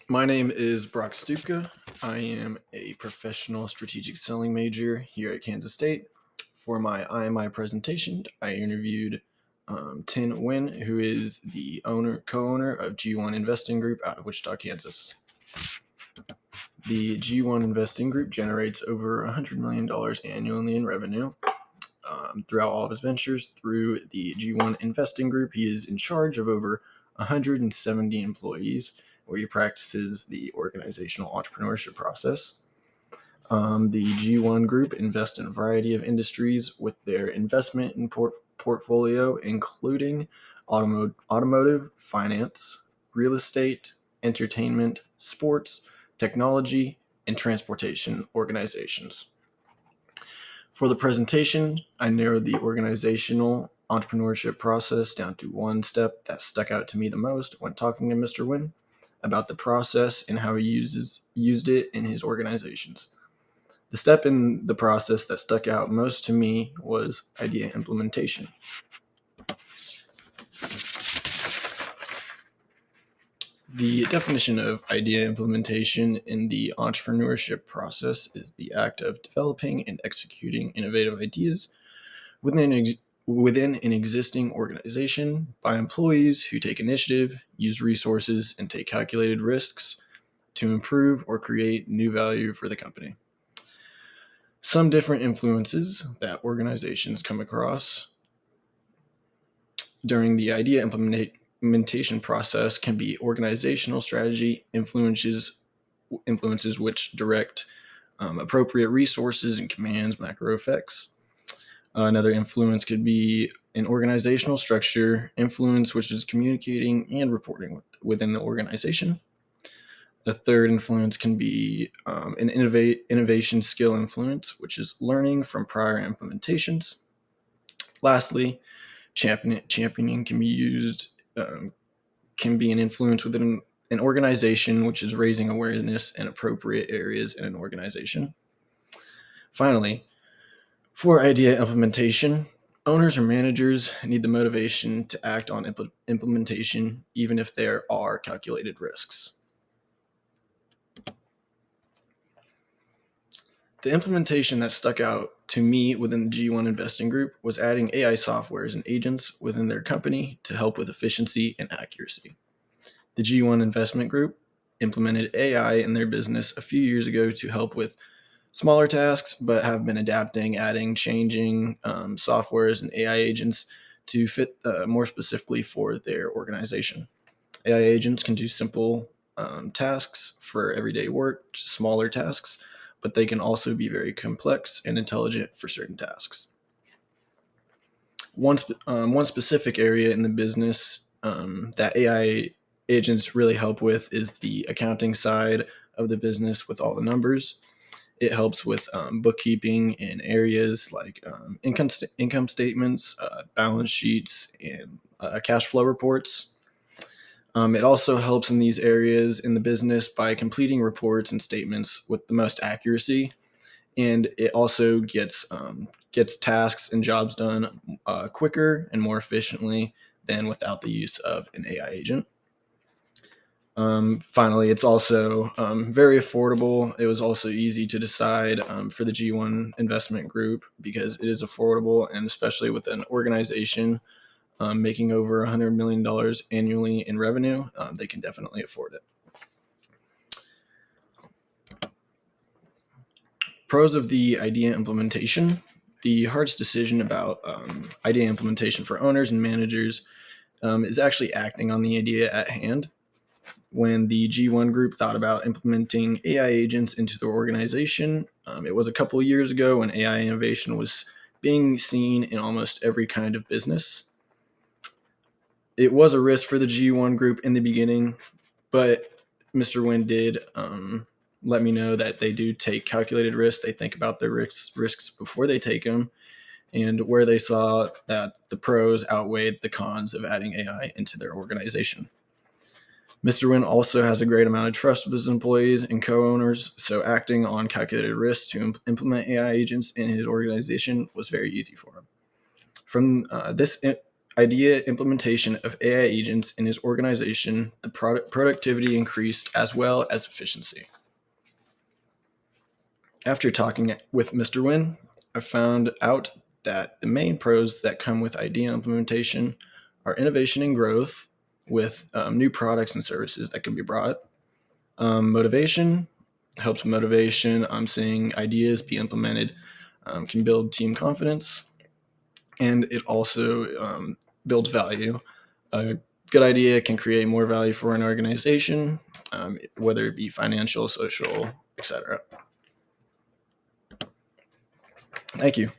My name is Brock Stupka. I am a professional strategic selling major here at Kansas State. For my IMI presentation, I interviewed Tin Nguyen, who is the co-owner of G1 Investing Group out of Wichita, Kansas. The G1 Investing Group generates over $100 million annually in revenue. Throughout all of his ventures through the G1 Investing Group, he is in charge of over 170 employees, where he practices the organizational entrepreneurship process. The G1 Group invests in a variety of industries with their investment in portfolio, including automotive, finance, real estate, entertainment, sports, technology, and transportation organizations. For the presentation, I narrowed the organizational entrepreneurship process down to one step that stuck out to me the most when talking to Mr. Nguyen about the process and how he used it in his organizations. The step in the process that stuck out most to me was idea implementation. The definition of idea implementation in the entrepreneurship process is the act of developing and executing innovative ideas within an existing organization by employees who take initiative, use resources, and take calculated risks to improve or create new value for the company. Some different influences that organizations come across during the idea implementation process can be organizational strategy influences which direct appropriate resources and commands macro effects. Another influence could be an organizational structure influence, which is communicating and reporting within the organization. A third influence can be an innovation skill influence, which is learning from prior implementations. Lastly, championing can be used, can be an influence within an organization, which is raising awareness in appropriate areas in an organization. Finally, for idea implementation, owners or managers need the motivation to act on implementation, even if there are calculated risks. The implementation that stuck out to me within the G1 Investing Group was adding AI softwares and agents within their company to help with efficiency and accuracy. The G1 Investment Group implemented AI in their business a few years ago to help with smaller tasks, but have been adapting, adding, changing softwares and AI agents to fit more specifically for their organization. AI agents can do simple tasks for everyday work, smaller tasks, but they can also be very complex and intelligent for certain tasks. One specific area in the business that AI agents really help with is the accounting side of the business with all the numbers. It helps with bookkeeping in areas like income statements, balance sheets, and cash flow reports. It also helps in these areas in the business by completing reports and statements with the most accuracy, and it also gets tasks and jobs done quicker and more efficiently than without the use of an AI agent. Finally, it's also very affordable. It was also easy to decide for the G1 investment group because it is affordable, and especially with an organization making over $100 million annually in revenue, they can definitely afford it. Pros of the idea implementation. The hardest decision about idea implementation for owners and managers is actually acting on the idea at hand. When the G1 group thought about implementing AI agents into their organization, it was a couple of years ago when AI innovation was being seen in almost every kind of business. It was a risk for the G1 group in the beginning, but Mr. Nguyen did let me know that they do take calculated risks. They think about their risks before they take them, and where they saw that the pros outweighed the cons of adding AI into their organization. Mr. Nguyen also has a great amount of trust with his employees and co-owners, so acting on calculated risks to implement AI agents in his organization was very easy for him. From this idea implementation of AI agents in his organization, the productivity increased as well as efficiency. After talking with Mr. Wynn, I found out that the main pros that come with idea implementation are innovation and growth with new products and services that can be brought. Motivation helps with motivation. Seeing ideas be implemented can build team confidence, and it also builds value. A good idea can create more value for an organization, whether it be financial, social, etc. Thank you.